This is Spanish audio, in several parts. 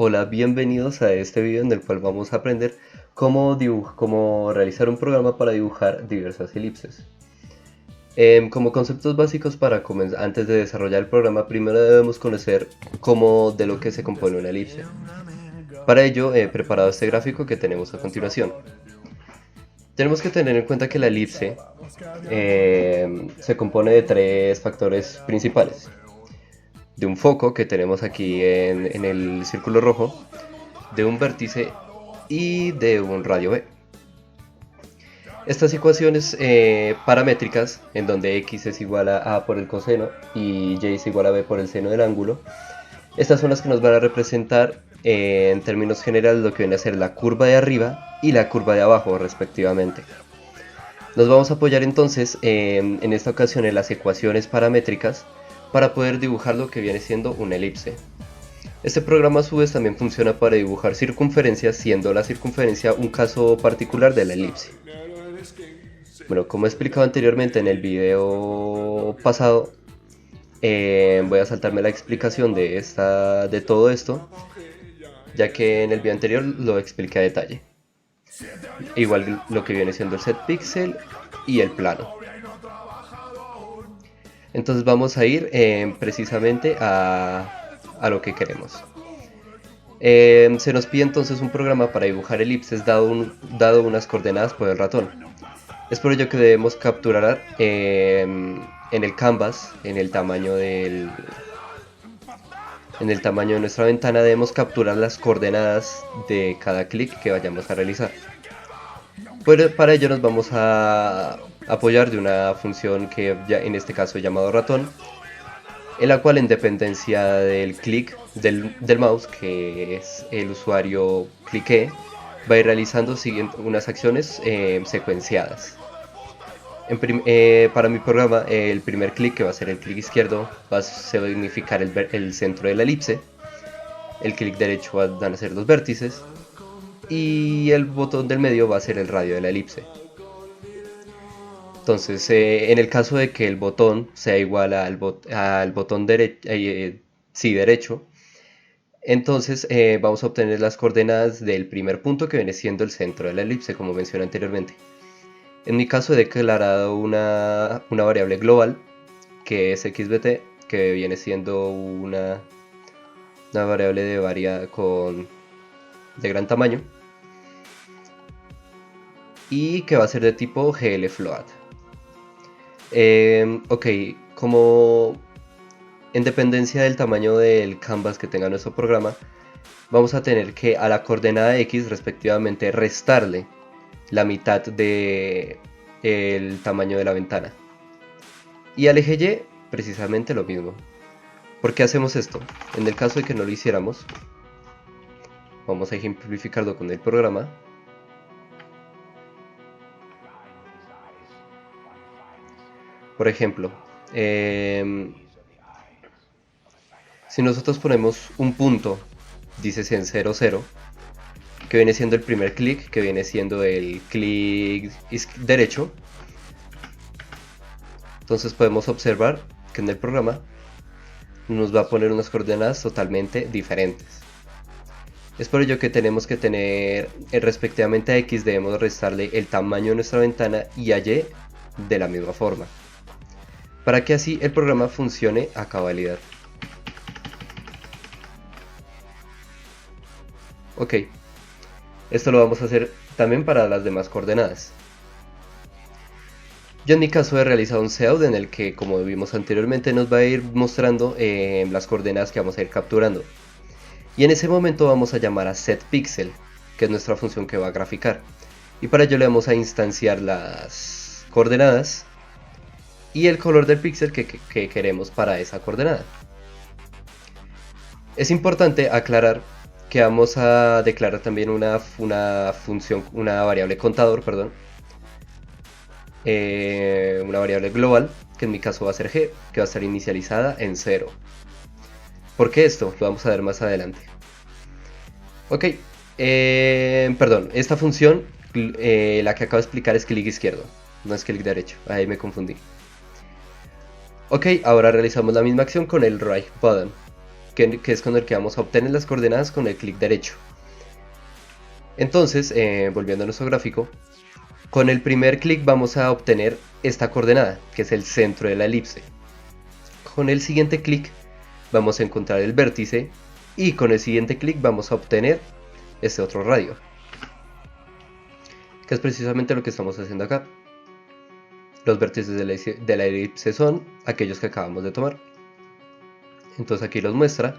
Hola, bienvenidos a este video en el cual vamos a aprender cómo realizar un programa para dibujar diversas elipses. Como conceptos básicos antes de desarrollar el programa, primero debemos conocer de lo que se compone una elipse. Para ello he preparado este gráfico que tenemos a continuación. Tenemos que tener en cuenta que la elipse se compone de tres factores principales. De un foco que tenemos aquí en el círculo rojo, de un vértice y de un radio B. Estas ecuaciones paramétricas, en donde x es igual a por el coseno y y es igual a b por el seno del ángulo, estas son las que nos van a representar en términos generales lo que viene a ser la curva de arriba y la curva de abajo respectivamente. Nos vamos a apoyar entonces en esta ocasión en las ecuaciones paramétricas para poder dibujar lo que viene siendo una elipse. Este programa a su vez también funciona para dibujar circunferencias, siendo la circunferencia un caso particular de la elipse. Bueno, como he explicado anteriormente en el video pasado, voy a saltarme la explicación de todo esto, ya que en el video anterior lo expliqué a detalle. Igual lo que viene siendo el set pixel y el plano. Entonces vamos a ir precisamente a lo que queremos. Se nos pide entonces un programa para dibujar elipses dado unas coordenadas por el ratón. Es por ello que debemos capturar en el canvas, en el tamaño de nuestra ventana, debemos capturar las coordenadas de cada clic que vayamos a realizar. Pero para ello nos vamos a apoyar de una función que ya en este caso he llamado ratón, en la cual en dependencia del clic del mouse, que es el usuario clique, va a ir realizando unas acciones secuenciadas. Para mi programa, el primer clic, que va a ser el clic izquierdo, va a significar el centro de la elipse. El clic derecho van a ser los vértices. Y el botón del medio va a ser el radio de la elipse. Entonces, en el caso de que el botón sea igual al botón derecho, entonces vamos a obtener las coordenadas del primer punto, que viene siendo el centro de la elipse, como mencioné anteriormente. En mi caso he declarado una variable global, que es xbt, que viene siendo una variable de gran tamaño, y que va a ser de tipo glfloat. Ok, como en dependencia del tamaño del canvas que tenga nuestro programa, vamos a tener que a la coordenada x respectivamente restarle la mitad del tamaño de la ventana. Y al eje y precisamente lo mismo. ¿Por qué hacemos esto? En el caso de que no lo hiciéramos, vamos a ejemplificarlo con el programa. Por ejemplo, si nosotros ponemos un punto, dices en 0, 0, que viene siendo el primer clic, que viene siendo el clic derecho, entonces podemos observar que en el programa nos va a poner unas coordenadas totalmente diferentes. Es por ello que tenemos que tener, respectivamente a x, debemos restarle el tamaño de nuestra ventana y a y de la misma forma, para que así el programa funcione a cabalidad. Ok, esto lo vamos a hacer también para las demás coordenadas. Yo en mi caso he realizado un setup en el que, como vimos anteriormente, nos va a ir mostrando las coordenadas que vamos a ir capturando. Y en ese momento vamos a llamar a setPixel, que es nuestra función que va a graficar. Y para ello le vamos a instanciar las coordenadas y el color del píxel que queremos para esa coordenada. Es importante aclarar que vamos a declarar también una variable contador, una variable global, que en mi caso va a ser g, que va a estar inicializada en 0. ¿Por qué esto? Lo vamos a ver más adelante. Ok, esta función, la que acabo de explicar, es clic izquierdo, no es clic derecho, ahí me confundí. Ok, ahora realizamos la misma acción con el right button, que es con el que vamos a obtener las coordenadas con el clic derecho. Entonces, volviendo a nuestro gráfico, con el primer clic vamos a obtener esta coordenada, que es el centro de la elipse. Con el siguiente clic vamos a encontrar el vértice y con el siguiente clic vamos a obtener este otro radio, que es precisamente lo que estamos haciendo acá. Los vértices de la elipse son aquellos que acabamos de tomar. Entonces aquí los muestra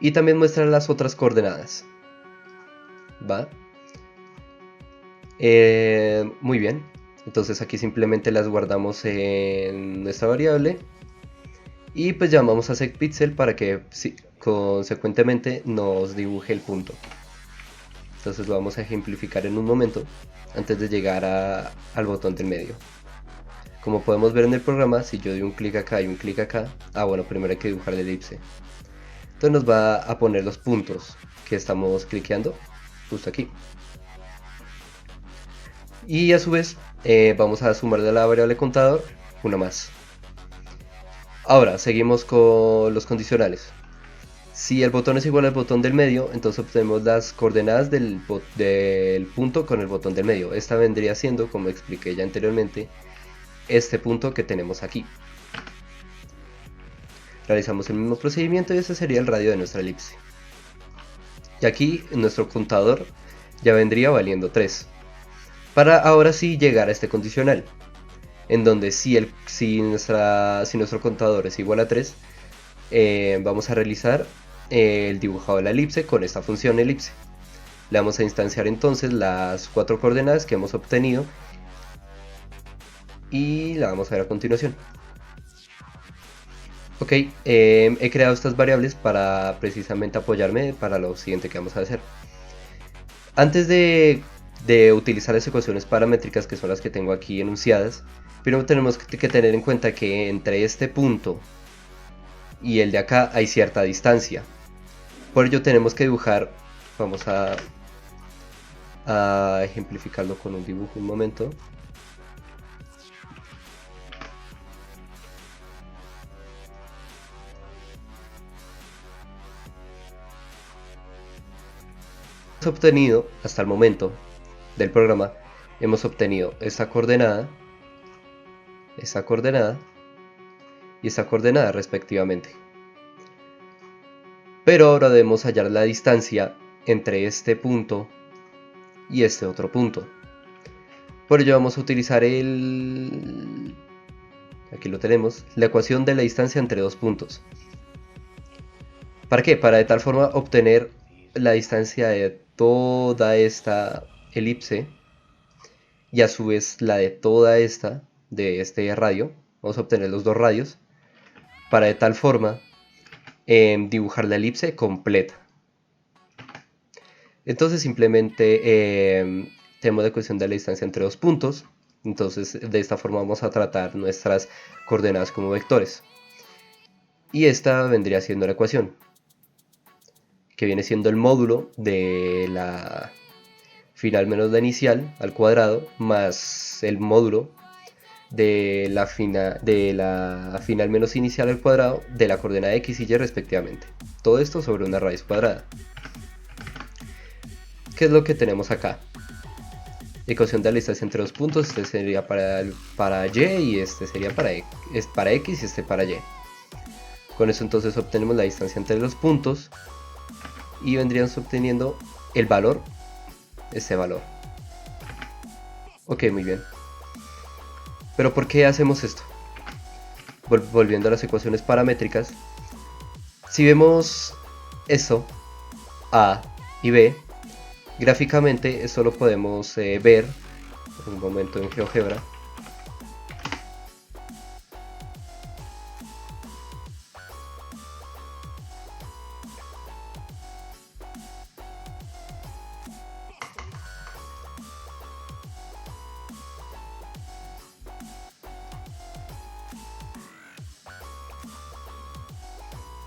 y también muestra las otras coordenadas. ¿Va? Muy bien. Entonces aquí simplemente las guardamos en nuestra variable y pues llamamos a setPixel para que consecuentemente nos dibuje el punto. Entonces lo vamos a ejemplificar en un momento antes de llegar al botón del medio. Como podemos ver en el programa, si yo doy un clic acá y un clic acá, bueno, primero hay que dibujar la elipse. Entonces nos va a poner los puntos que estamos cliqueando justo aquí. Y a su vez vamos a sumarle a la variable contador una más. Ahora seguimos con los condicionales. Si el botón es igual al botón del medio, entonces obtenemos las coordenadas del punto con el botón del medio. Esta vendría siendo, como expliqué ya anteriormente, este punto que tenemos aquí. Realizamos el mismo procedimiento y este sería el radio de nuestra elipse. Y aquí nuestro contador ya vendría valiendo 3. Para ahora sí llegar a este condicional, en donde si nuestro contador es igual a 3, vamos a realizar el dibujado de la elipse con esta función elipse. Le vamos a instanciar entonces las 4 coordenadas que hemos obtenido y la vamos a ver a continuación. Ok, he creado estas variables para precisamente apoyarme para lo siguiente que vamos a hacer. Antes de utilizar las ecuaciones paramétricas, que son las que tengo aquí enunciadas, pero tenemos que tener en cuenta que entre este punto y el de acá hay cierta distancia. Por ello tenemos que dibujar, vamos a ejemplificarlo con un dibujo un momento. Hemos obtenido hasta el momento del programa, hemos obtenido esta coordenada y esta coordenada respectivamente. Pero ahora debemos hallar la distancia entre este punto y este otro punto. Por ello vamos a utilizar aquí lo tenemos, la ecuación de la distancia entre dos puntos. ¿Para qué? Para de tal forma obtener la distancia de toda esta elipse y a su vez la de toda de este radio. Vamos a obtener los dos radios para de tal forma dibujar la elipse completa. Entonces simplemente tenemos la ecuación de la distancia entre dos puntos. Entonces de esta forma vamos a tratar nuestras coordenadas como vectores. Y esta vendría siendo la ecuación, que viene siendo el módulo de la final menos la inicial al cuadrado más el módulo de la final menos inicial al cuadrado de la coordenada x y y respectivamente. Todo esto sobre una raíz cuadrada. ¿Qué es lo que tenemos acá? Ecuación de la distancia entre dos puntos. Este sería para y y este sería para x y este para y. Con eso entonces obtenemos la distancia entre los puntos y vendríamos obteniendo el valor, este valor. Ok, muy bien. Pero ¿por qué hacemos esto? Volviendo a las ecuaciones paramétricas, si vemos esto, A y B, gráficamente esto lo podemos ver un momento en GeoGebra.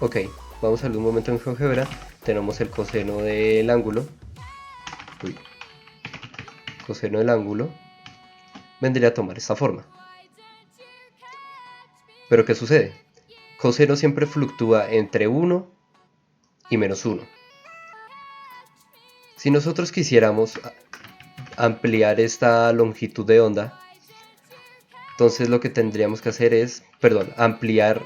Ok, vamos a ver un momento en GeoGebra. Tenemos el coseno del ángulo. Coseno del ángulo vendría a tomar esta forma. Pero ¿qué sucede? Coseno siempre fluctúa entre 1 y -1. Si nosotros quisiéramos ampliar esta longitud de onda, entonces lo que tendríamos que hacer es, ampliar,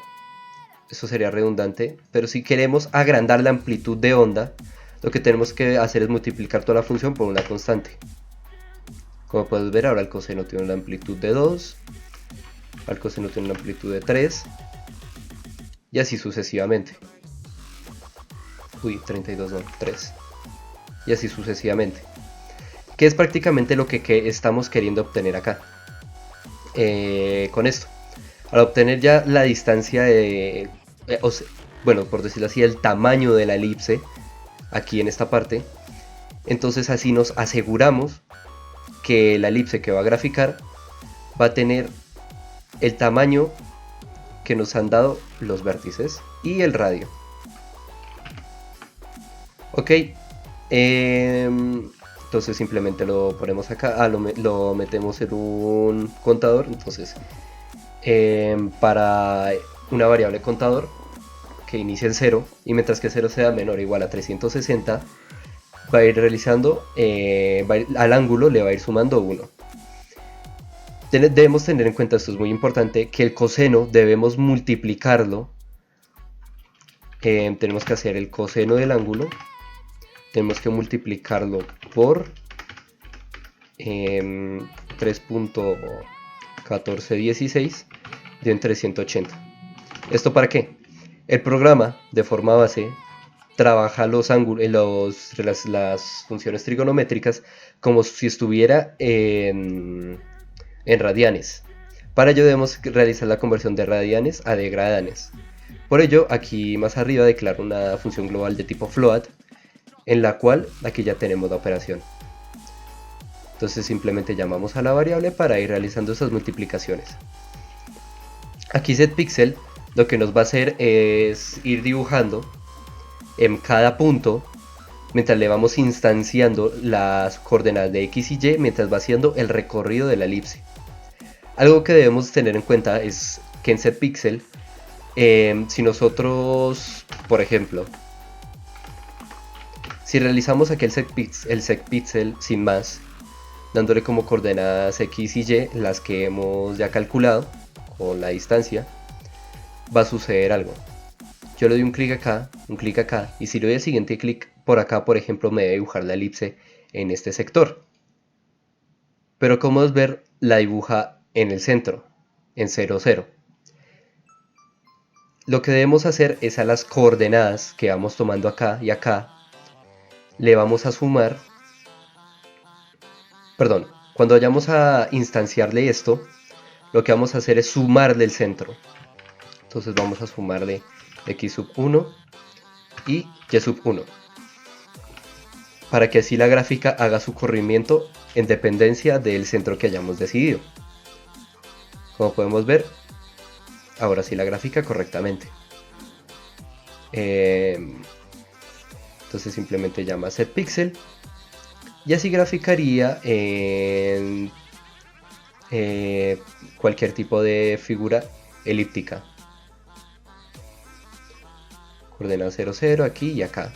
eso sería redundante, pero si queremos agrandar la amplitud de onda, lo que tenemos que hacer es multiplicar toda la función por una constante. Como puedes ver, ahora el coseno tiene una amplitud de 2, el coseno tiene una amplitud de 3, y así sucesivamente. 32 no, 3. Y así sucesivamente. Que es prácticamente lo que estamos queriendo obtener acá. Con esto. Al obtener ya la distancia de... bueno, por decirlo así, el tamaño de la elipse, aquí en esta parte, entonces así nos aseguramos que la elipse que va a graficar va a tener el tamaño que nos han dado los vértices y el radio. Ok, entonces simplemente lo ponemos acá, lo metemos en un contador. Entonces para una variable contador que inicia en 0, y mientras que 0 sea menor o igual a 360, va a ir realizando, al ángulo le va a ir sumando 1. Debemos tener en cuenta, esto es muy importante, que el coseno debemos multiplicarlo. Tenemos que hacer el coseno del ángulo, tenemos que multiplicarlo por 3.1416 de entre 180. ¿Esto para qué? El programa de forma base trabaja los ángulos, las funciones trigonométricas como si estuviera en radianes. Para ello debemos realizar la conversión de radianes a degradanes. Por ello, aquí más arriba declaro una función global de tipo float, en la cual aquí ya tenemos la operación. Entonces simplemente llamamos a la variable para ir realizando esas multiplicaciones. Aquí setPixel lo que nos va a hacer es ir dibujando en cada punto, mientras le vamos instanciando las coordenadas de X y Y, mientras va haciendo el recorrido de la elipse. Algo que debemos tener en cuenta es que en setPixel, si nosotros, por ejemplo, si realizamos aquí el setPixel sin más, dándole como coordenadas X y Y, las que hemos ya calculado con la distancia, va a suceder algo. Yo le doy un clic acá, y si le doy el siguiente clic por acá, por ejemplo, me debe dibujar la elipse en este sector. Pero como es ver, la dibuja en el centro, en 0, 0. Lo que debemos hacer es a las coordenadas que vamos tomando acá y acá, le vamos a sumar, cuando vayamos a instanciarle esto, lo que vamos a hacer es sumarle el centro. Entonces vamos a sumarle x sub 1 y y sub 1, para que así la gráfica haga su corrimiento en dependencia del centro que hayamos decidido. Como podemos ver, ahora sí la gráfica correctamente. Entonces simplemente llama setPixel y así graficaría en cualquier tipo de figura elíptica. Coordenada 0, 0 aquí y acá.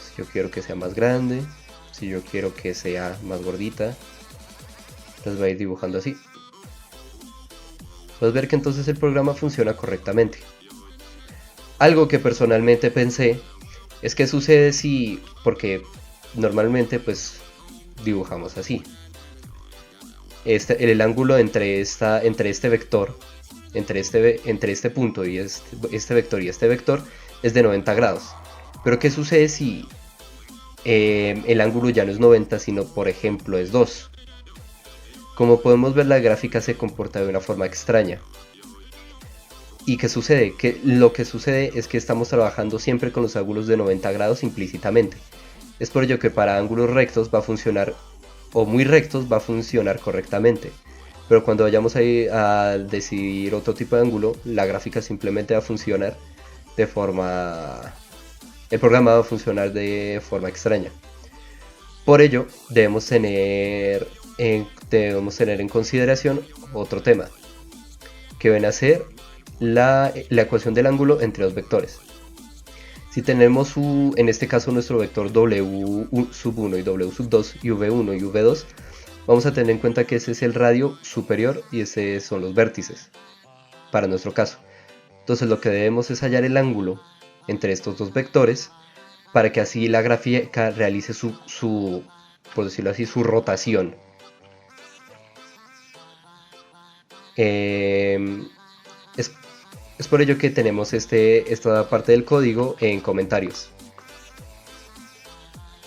Si yo quiero que sea más grande, si yo quiero que sea más gordita, las va a ir dibujando así. Puedes ver que entonces el programa funciona correctamente. Algo que personalmente pensé es que sucede si, porque normalmente pues dibujamos así. El ángulo entre este vector, entre este punto y este vector y este vector es de 90 grados. Pero ¿qué sucede si el ángulo ya no es 90, sino por ejemplo es 2? Como podemos ver, la gráfica se comporta de una forma extraña. ¿Y qué sucede? Que lo que sucede es que estamos trabajando siempre con los ángulos de 90 grados implícitamente. Es por ello que para ángulos rectos va a funcionar, o muy rectos va a funcionar correctamente. Pero cuando vayamos a decidir otro tipo de ángulo, la gráfica simplemente va a funcionar de forma... el programa va a funcionar de forma extraña. Por ello, debemos tener en consideración otro tema, que viene a ser la ecuación del ángulo entre dos vectores. Si tenemos en este caso nuestro vector W sub 1 y W sub 2 y V1 y V2, vamos a tener en cuenta que ese es el radio superior y ese son los vértices, para nuestro caso. Entonces lo que debemos es hallar el ángulo entre estos dos vectores, para que así la gráfica realice por decirlo así, su rotación. Es por ello que tenemos esta parte del código en comentarios.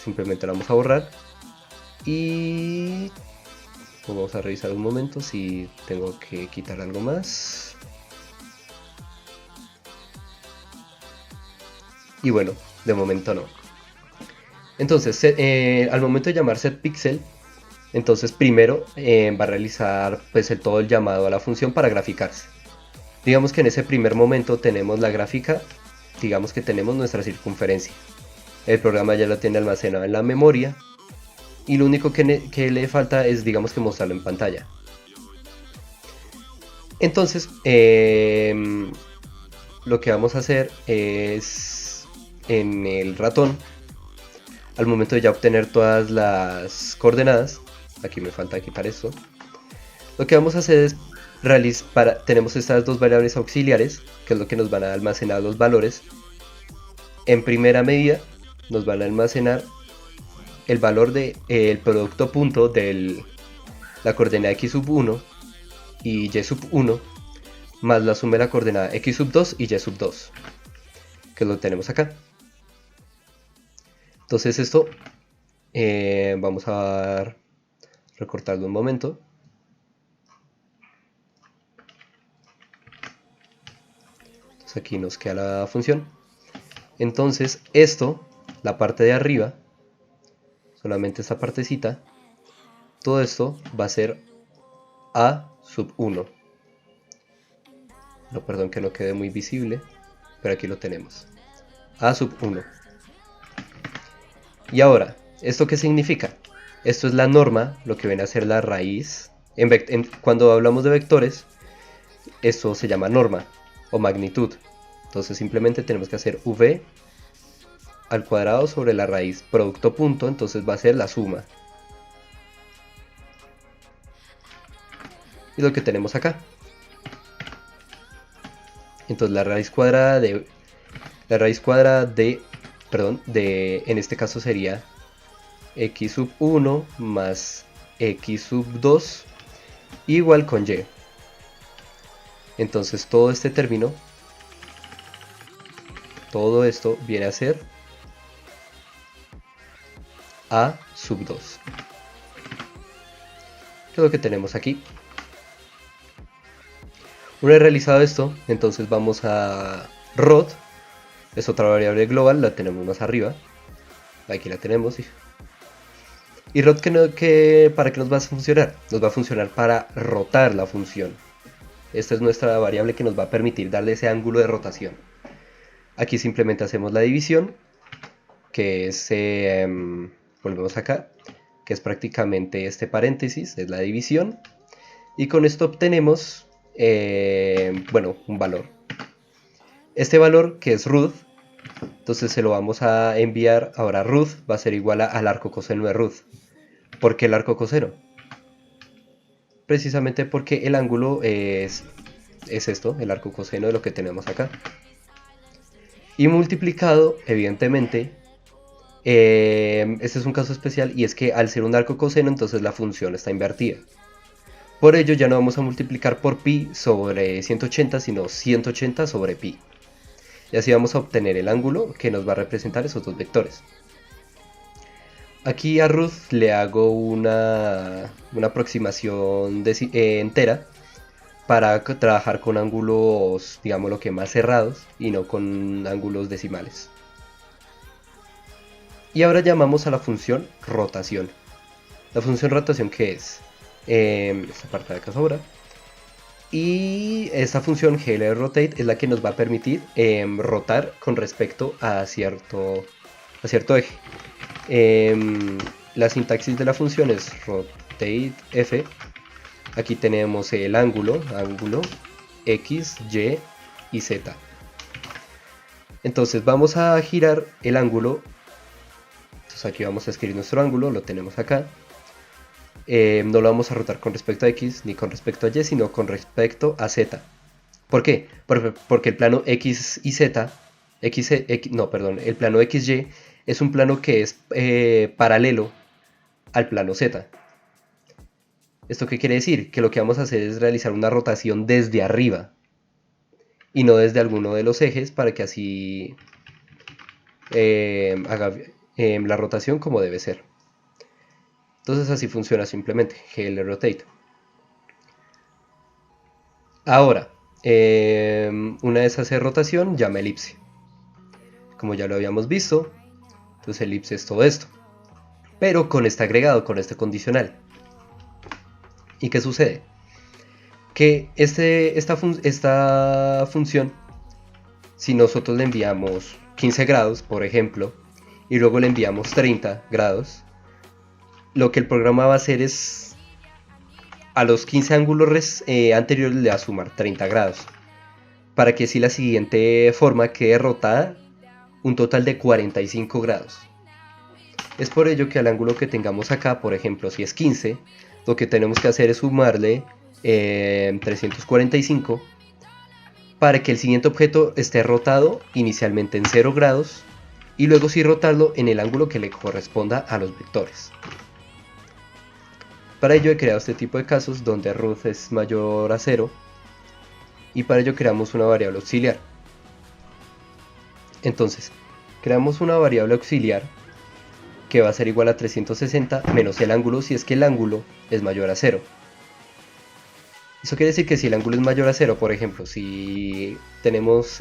Simplemente lo vamos a borrar y vamos a revisar un momento si tengo que quitar algo más. Y bueno, de momento no. Entonces, al momento de llamar setPixel, entonces primero va a realizar pues todo el llamado a la función para graficarse. Digamos que en ese primer momento tenemos la gráfica, digamos que tenemos nuestra circunferencia. El programa ya la tiene almacenada en la memoria y lo único que le falta es, digamos, que mostrarlo en pantalla. Entonces, lo que vamos a hacer es, en el ratón, al momento de ya obtener todas las coordenadas, aquí me falta quitar esto, lo que vamos a hacer es tenemos estas dos variables auxiliares, que es lo que nos van a almacenar los valores. En primera medida nos van a almacenar el valor del producto punto de la coordenada x sub 1 y y sub 1, más la suma de la coordenada x sub 2 y y sub 2, que lo tenemos acá. Entonces esto vamos a recortarlo un momento. Entonces aquí nos queda la función. Entonces esto, la parte de arriba, solamente esta partecita, todo esto va a ser a sub 1. No, perdón que no quede muy visible, pero aquí lo tenemos. A sub 1. Y ahora, ¿esto qué significa? Esto es la norma, lo que viene a ser la raíz. Cuando hablamos de vectores, esto se llama norma o magnitud. Entonces simplemente tenemos que hacer v al cuadrado sobre la raíz producto punto, entonces va a ser la suma. Y lo que tenemos acá. Entonces la raíz cuadrada de en este caso sería x sub 1 más x sub 2 igual con y. Entonces todo este término, todo esto viene a ser a sub 2. Que es lo que tenemos aquí. Una vez realizado esto, entonces vamos a rod, es otra variable global, la tenemos más arriba, aquí la tenemos. Y rod, ¿para qué nos va a funcionar? Nos va a funcionar para rotar la función. Esta es nuestra variable que nos va a permitir darle ese ángulo de rotación. Aquí simplemente hacemos la división, que es, volvemos acá, que es prácticamente este paréntesis, es la división. Y con esto obtenemos un valor. Este valor, que es root, entonces se lo vamos a enviar ahora. Root va a ser igual al arco coseno de root. ¿Por qué el arco coseno? Precisamente porque el ángulo es esto, el arco coseno de lo que tenemos acá. Y multiplicado, evidentemente, este es un caso especial, y es que al ser un arco coseno, entonces la función está invertida. Por ello ya no vamos a multiplicar por pi sobre 180, sino 180 sobre pi. Y así vamos a obtener el ángulo que nos va a representar esos dos vectores. Aquí a Ruth le hago una aproximación entera para trabajar con ángulos, digamos, lo que más cerrados y no con ángulos decimales. Y ahora llamamos a la función rotación. La función rotación, ¿qué es? Esta parte de acá sobra. Y esta función glRotate es la que nos va a permitir rotar con respecto a cierto eje. La sintaxis de la función es rotateF. Aquí tenemos el ángulo X, Y y Z. Entonces vamos a girar el ángulo. Entonces aquí vamos a escribir nuestro ángulo, lo tenemos acá. No lo vamos a rotar con respecto a X ni con respecto a Y, sino con respecto a Z. ¿Por qué? Porque el plano X y Z, el plano XY es un plano que es paralelo al plano Z. ¿Esto qué quiere decir? Que lo que vamos a hacer es realizar una rotación desde arriba y no desde alguno de los ejes, para que así haga la rotación como debe ser. Entonces así funciona simplemente, GL Rotate. Ahora, una vez hace rotación, llama elipse. Como ya lo habíamos visto, entonces elipse es todo esto, pero con este agregado, con este condicional. ¿Y qué sucede? Que esta función, si nosotros le enviamos 15 grados, por ejemplo, y luego le enviamos 30 grados, lo que el programa va a hacer es a los 15 ángulos anteriores le va a sumar 30 grados, para que si la siguiente forma quede rotada un total de 45 grados. Es por ello que al ángulo que tengamos acá, por ejemplo, si es 15, lo que tenemos que hacer es sumarle 345 para que el siguiente objeto esté rotado inicialmente en 0 grados y luego sí rotarlo en el ángulo que le corresponda a los vectores. Para ello he creado este tipo de casos donde root es mayor a 0 y para ello creamos una variable auxiliar. Entonces, creamos una variable auxiliar que va a ser igual a 360 menos el ángulo si es que el ángulo es mayor a 0. Eso quiere decir que si el ángulo es mayor a 0, por ejemplo, si tenemos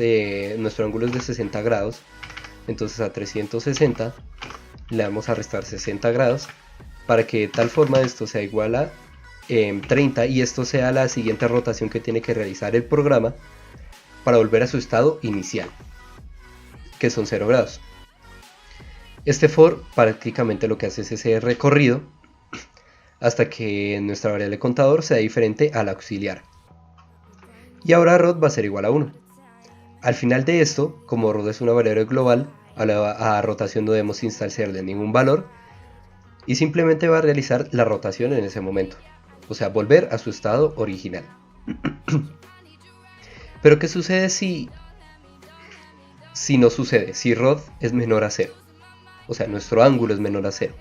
nuestro ángulo es de 60 grados, entonces a 360 le vamos a restar 60 grados para que de tal forma esto sea igual a 30 y esto sea la siguiente rotación que tiene que realizar el programa para volver a su estado inicial, que son 0 grados. Este for prácticamente lo que hace es ese recorrido hasta que nuestra variable contador sea diferente a la auxiliar. Y ahora rod va a ser igual a 1. Al final de esto, como rod es una variable global, a rotación no debemos instanciarle ningún valor y simplemente va a realizar la rotación en ese momento, o sea, volver a su estado original. Pero ¿qué sucede si no sucede? Si rod es menor a 0, o sea, nuestro ángulo es menor a 0.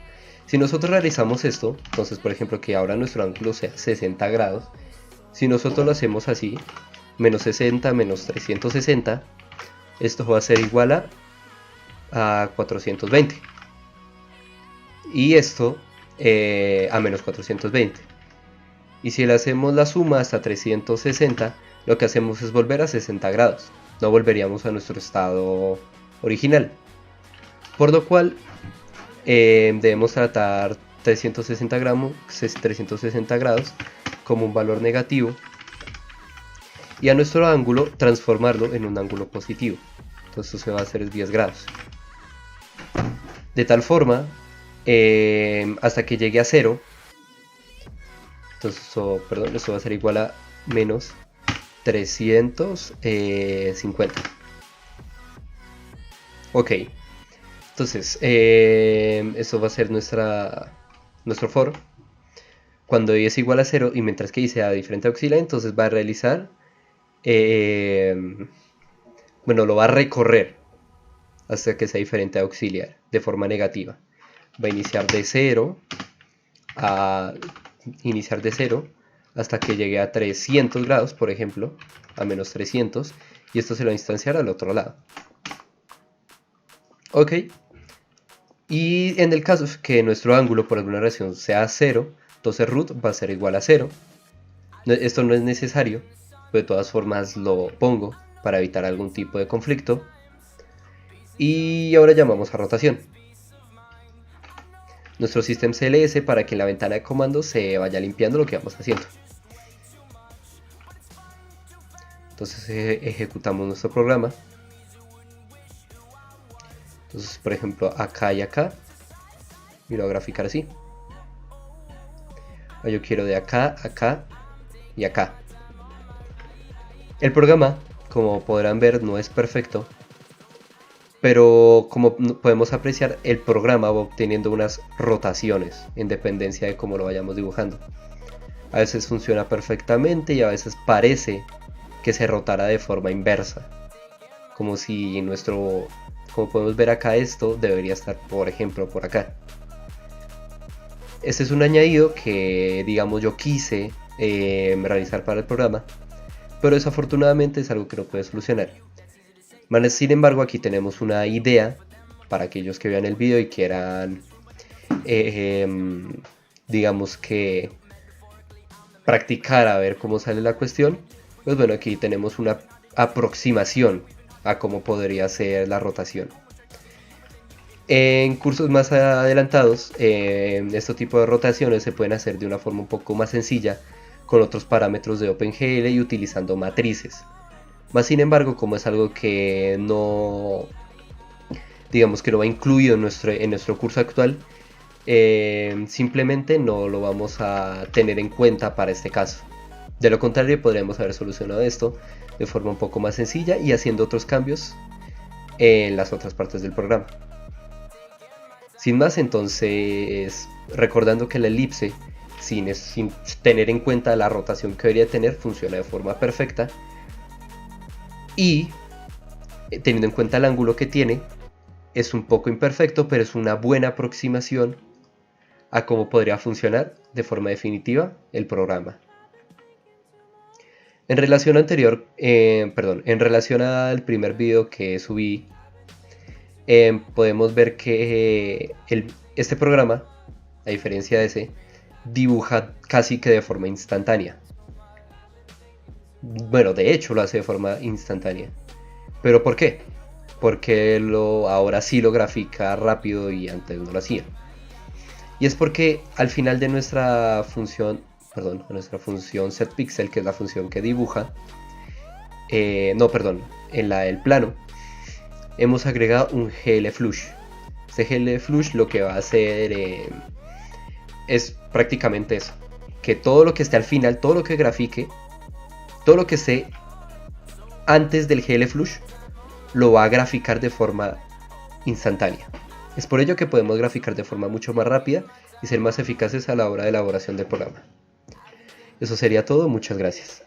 Si nosotros realizamos esto, entonces por ejemplo que ahora nuestro ángulo sea 60 grados, si nosotros lo hacemos así, menos 60 menos 360, esto va a ser igual a 420. Y esto a menos 420. Y si le hacemos la suma hasta 360, lo que hacemos es volver a 60 grados. No volveríamos a nuestro estado original. Por lo cual debemos tratar 360 grados como un valor negativo y a nuestro ángulo transformarlo en un ángulo positivo. Entonces esto se va a hacer 10 grados. De tal forma hasta que llegue a 0. Entonces esto va a ser igual a menos 350. Ok. Entonces, esto va a ser nuestro for. Cuando y es igual a 0 y mientras que y sea diferente a auxiliar, entonces va a realizar, lo va a recorrer hasta que sea diferente a auxiliar de forma negativa. Va a iniciar de 0 hasta que llegue a 300 grados, por ejemplo, a menos 300, y esto se lo va a instanciar al otro lado. Ok. Y en el caso que nuestro ángulo por alguna razón sea 0, entonces root va a ser igual a 0. Esto no es necesario, pero de todas formas lo pongo para evitar algún tipo de conflicto. Y ahora llamamos a rotación. Nuestro system CLS para que en la ventana de comandos se vaya limpiando lo que vamos haciendo. Entonces ejecutamos nuestro programa. Entonces, por ejemplo, acá y acá, y lo voy a graficar así. Yo quiero de acá, acá y acá. El programa, como podrán ver, no es perfecto, pero como podemos apreciar, el programa va obteniendo unas rotaciones en dependencia de cómo lo vayamos dibujando. A veces funciona perfectamente y a veces parece que se rotara de forma inversa, como si como podemos ver acá, esto debería estar, por ejemplo, por acá. Este es un añadido que, digamos, yo quise realizar para el programa, pero desafortunadamente es algo que no puede solucionar. Sin embargo, aquí tenemos una idea para aquellos que vean el video y quieran, digamos que, practicar a ver cómo sale la cuestión. Pues bueno, aquí tenemos una aproximación a cómo podría ser la rotación. En cursos más adelantados, este tipo de rotaciones se pueden hacer de una forma un poco más sencilla con otros parámetros de OpenGL y utilizando matrices. Más sin embargo, como es algo que no, digamos que no va incluido en nuestro curso actual, simplemente no lo vamos a tener en cuenta para este caso. De lo contrario, podríamos haber solucionado esto de forma un poco más sencilla y haciendo otros cambios en las otras partes del programa. Sin más, entonces, recordando que la elipse, sin tener en cuenta la rotación que debería tener, funciona de forma perfecta. Y teniendo en cuenta el ángulo que tiene, es un poco imperfecto, pero es una buena aproximación a cómo podría funcionar de forma definitiva el programa. En relación en relación al primer video que subí, podemos ver que este programa, a diferencia de ese, dibuja casi que de forma instantánea. Bueno, de hecho lo hace de forma instantánea. ¿Pero por qué? Porque ahora sí lo grafica rápido y antes no lo hacía. Y es porque al final de nuestra función setPixel, que es la función que dibuja, en la del plano, hemos agregado un GLFlush. Este GLFlush lo que va a hacer es prácticamente eso, que todo lo que esté al final, todo lo que grafique, todo lo que esté antes del GLFlush, lo va a graficar de forma instantánea. Es por ello que podemos graficar de forma mucho más rápida y ser más eficaces a la hora de elaboración del programa. Eso sería todo, muchas gracias.